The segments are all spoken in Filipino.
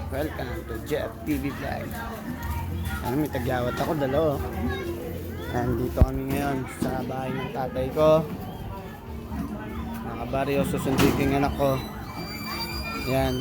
Welcome to Jeff TV Vlog. Ano, may tagyawat ako, dalawa. Nandito kami ngayon sa bahay ng tatay ko. Mga kabaryo, susundin ko yung anak ko. Yan.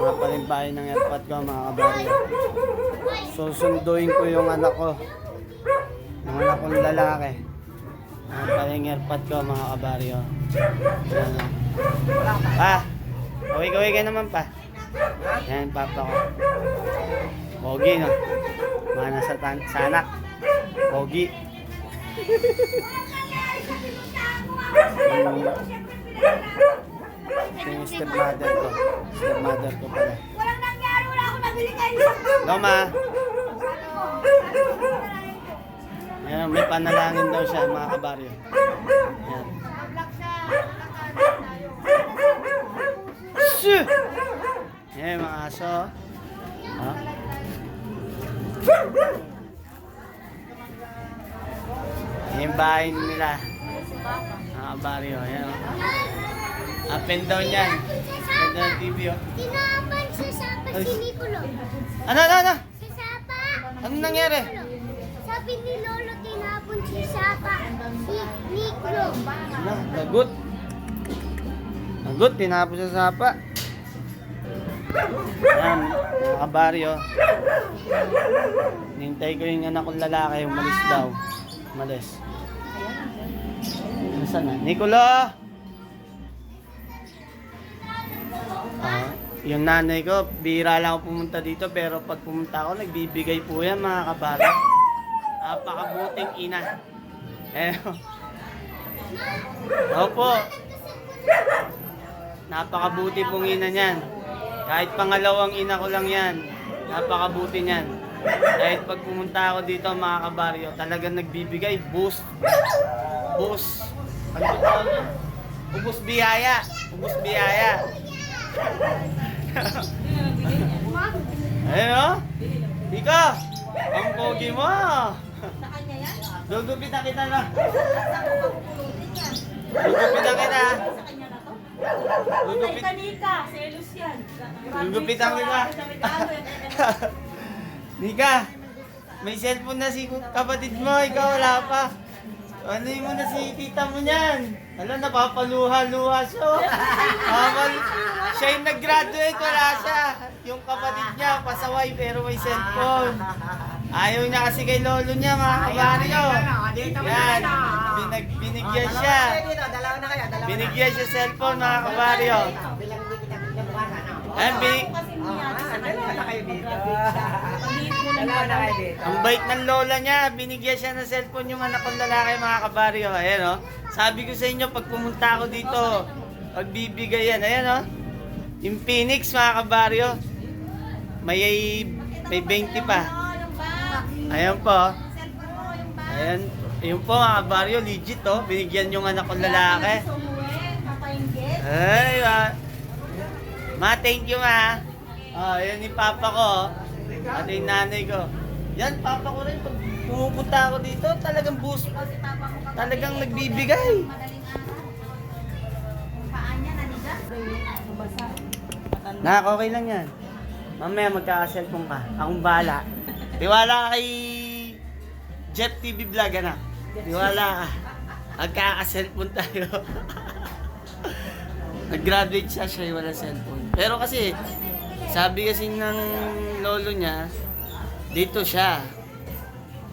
Mga palimpahin ng airpot ko, mga kabaryo. Susunduin ko yung anak ko. Yung anak kong lalaki. Mga paling airpot ko, mga kabaryo. Yan. Pa! Kaway-kaway ka naman pa. Yan, papa ko. Pogi, no? Mga nasa sanak. Pogi. Yung stepmother ko. Stepmother ko pala. Walang nangyari, wala akong nabili kayo. Loma! Yan, may panalangin daw siya, mga kabaryo. Yan. Shoo! Yan, mga aso. Ha? Yan yung bahay nila. Mga kabaryo. Yan, oh. Up and down yan. Up and down TV, oh. Tinapan sa sapa si Nicolo. Ano? Sa sapa. Ano nangyari? Sabi ni Lolo, tinapon si sapa si Nicolo. Ano? Lagot. Lagot, tinapos sa sapa. Ayan, mga kabaryo. Nintay ko yung anak kong lalaki, umalis daw. Umalis. Nasaan na? Nicolo! Yung nanay ko, bihira lang ako pumunta dito, pero pag pumunta ako, nagbibigay po yan, mga kabaryo. Napakabuting ina. Opo. Napakabuti pong ina niyan. Kahit pangalawang ina ko lang yan, napakabuti niyan. Kahit pag pumunta ako dito, mga kabaryo, talagang nagbibigay. Boost. Ano ba tawag yun? Ubus biyaya. Ayun, oh. Ika, ang pogi mo. Gugupitan kita na. Gugupitan kita. Nika, selos yan. Gugupitan kita. Nika, may cellphone na si kapatid mo, ikaw wala pa. Ano mo na si tita mo niyan? Alam, napapaluha-luha siya. Siya yung nag-graduate, wala siya. Yung kapatid niya, pasaway pero may cellphone. Ayaw niya kasi kay lolo niya, mga kabaryo. Yan, binigyan siya. Binigyan siya cellphone, mga kabaryo. Ang bait ng lola niya, binigyan siya ng cellphone yung anak kong lalaki, mga kabaryo. Ayan, oh. Sabi ko sa inyo, pag pumunta ako dito, pagbibigay yan. Ayan, oh. Yung Phoenix, mga kabaryo. May 20 pa. Ayan po. Ayan. Ayun po, mga kabaryo, legit, oh. Binigyan yung anak kong lalaki. Ay, ma, thank you, ma. Oh, yan yung papa ko. At yung nanay ko. Yan, papa ko rin. Pag pumupunta ako dito, talagang boost. Talagang nagbibigay. Nak, okay lang yan. Mamaya magkaka-cellphone ka. Akong bahala. Tiwala ka kay Jeff TV Vlog, anak. Tiwala ka. Magkaka-cellphone tayo. Nag-graduate siya wala cellphone. Pero kasi, sabi kasi ng lolo niya, dito siya.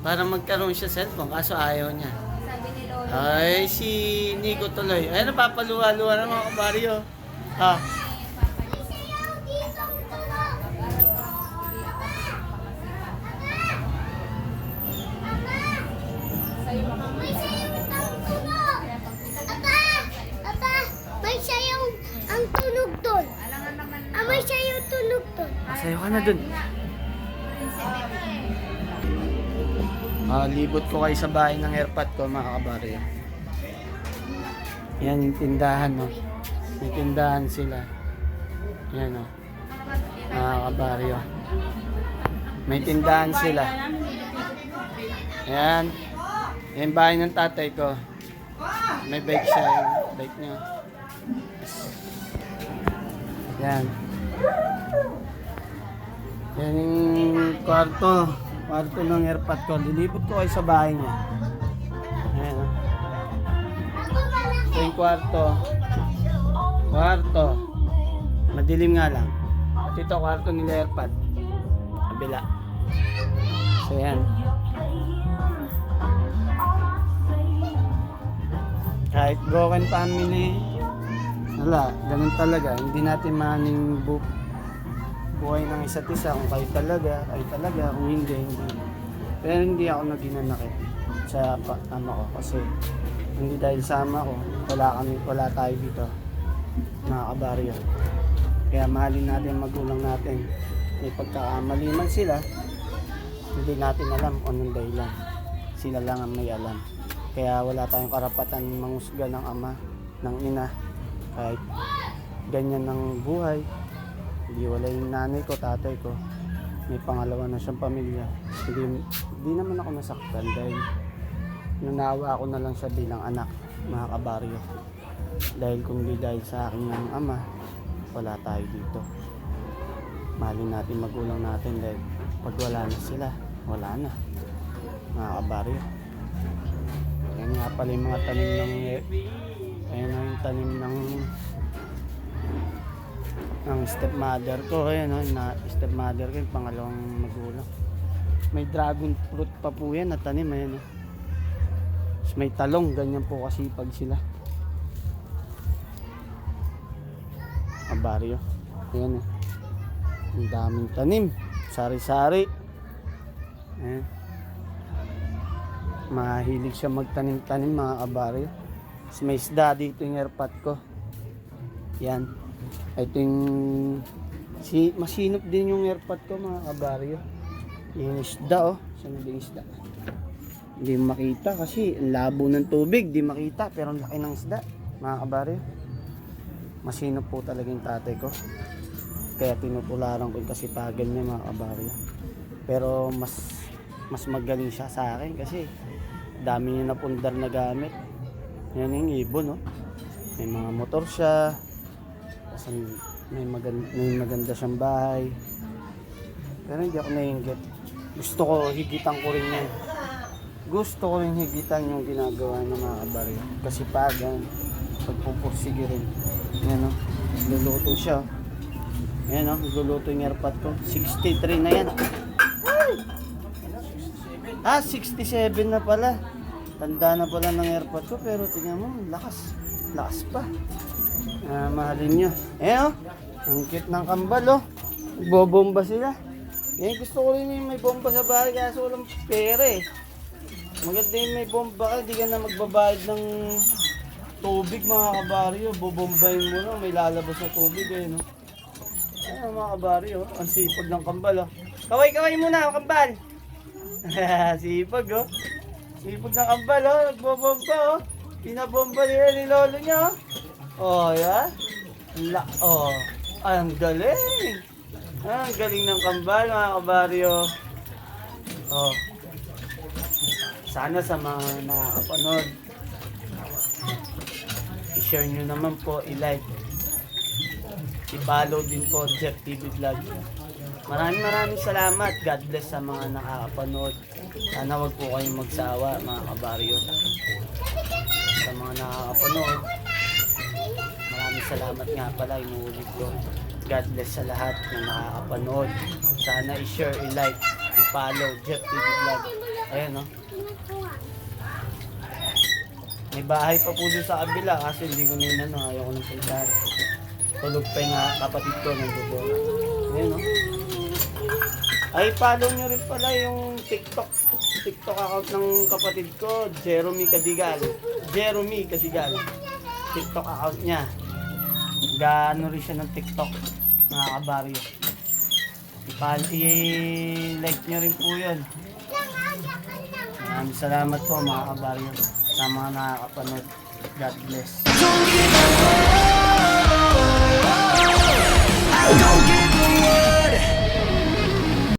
Para magkaroon siya cellphone, kaso ayaw niya. Ay, si Nico tuloy. Ay, napapaluha-luha ng mga kabaryo. Ah. May sayang ang tunog doon. May sayang tunog doon. Sayo ka na dun. Libot ko kayo sa bahay ng airpot ko, mga kabaryo. Yan yung tindahan, no? May tindahan sila. Yan, no? Mga kabaryo. May tindahan sila. Yan. Yan bahay ng tatay ko. May bike siya, yung bike niya. Yan. Yan yung kwarto. Kwarto ng airpot ko. Lilipot ko kayo sa bahay niya. Ayan. Ito yung kwarto. Kwarto. Madilim nga lang. At ito kwarto nila airpot. Kabila. So yan. Kahit broken family, wala, ganun talaga. Hindi natin maning buhay ng isa't isa. Kung kayo talaga, kung hindi, hindi. Pero hindi ako naginanakit sa ama ko kasi hindi dahil sa ama ko, wala tayo dito, mga kabaryo. Kaya mahalin natin ang magulang natin. May pagkakamali man sila, hindi natin alam kung anong dahilan. Sila lang ang may alam. Kaya wala tayong karapatan mangusga ng ama, ng ina. Kahit ganyan ng buhay, hindi wala yung nanay ko, tatay ko. May pangalawa na siyang pamilya. Hindi naman ako nasaktan dahil nanawa ako na lang siya bilang anak, mga kabaryo. Dahil kung di dahil sa akin ng ama, wala tayo dito. Mahalin natin magulang natin dahil pag wala na sila, wala na, mga kabaryo. Yan nga pala yung mga tanim ng ayan na yung tanim ng stepmother ko. Ayan o, stepmother ko yung pangalawang magulang. May dragon fruit pa po yan na tanim. Ayan o. May talong, ganyan po kasi pag sila. Kabaryo. Ayan o. Ang daming tanim. Sari-sari. Ayan. Mahilig siya magtanim-tanim, mga kabaryo. May isda dito yung airpot ko. Yan. Ito yung masinop din yung airpot ko, mga kabaryo. Yung isda oh. Saan yung isda? Hindi makita kasi ang labo ng tubig. Hindi makita pero ang laki ng isda, mga kabaryo. Masinop po talaga yung tatay ko. Kaya tinutularan ko yung kasipagan niya, mga kabaryo. Pero mas magaling siya sa akin kasi dami niya napundar na gamit. Yan yung ibon, no? May mga motor siya. Kasi may maganda siyang bahay. Pero hindi ako naiinggit. Gusto ko, higitan ko rin yan. Gusto ko rin higitan yung ginagawa ng mga kabaryo. Kasi pagan, pagpupursige rin. Yan, no? Luluto siya. Yan, no? Luluto yung airpot ko. 63 na yan. 67 na pala. Tanda na pala ng airpot ko pero tingnan mo, lakas pa. Mahalin nyo. Oh, ang cute ng kambal oh. Bobomba sila. Gusto ko rin yung may bomba sa bahay kasi walang pera eh. Maganda yung may bomba ka, di ka na magbabayad ng tubig, mga kabaryo. Bobombayin mo lang, may lalabas na tubig eh, no? Ayun mga kabaryo, ang sipag ng kambal oh. Kaway muna, kambal. Sipag oh. Sipag ng kambal oh, nagbobomba oh. Pinabomba nila ni lolo niya oh. Oh, yan. Oh, ang galing. Ang galing ng kambal, mga kabaryo. Oh. Sana sa mga nakakapanood, i-share nyo naman po, i-like. I-follow din po Jeff TV Vlog. Maraming salamat. God bless sa mga nakakapanood. Sana wag po kayong magsawa, mga kabaryo. Sa mga nakakapanood, maraming salamat nga pala, inuulit ko. God bless sa lahat na nakakapanood. Sana i-share, i-like, i-follow Jeff TV Vlog. Ayan no. May bahay pa po doon sa kabila kasi hindi ko na yun ano, ayaw ko ng puntahan. Tulog pa yung kapatid ko nandito. Ayan no. Ay, follow nyo rin pala yung TikTok account ng kapatid ko, Jeremy Cadigal. TikTok account niya. Gaano rin siya ng TikTok, mga kabaryo. I-like nyo rin po yun. Maraming salamat po, mga kabaryo, sa mga nakakapanood. God bless.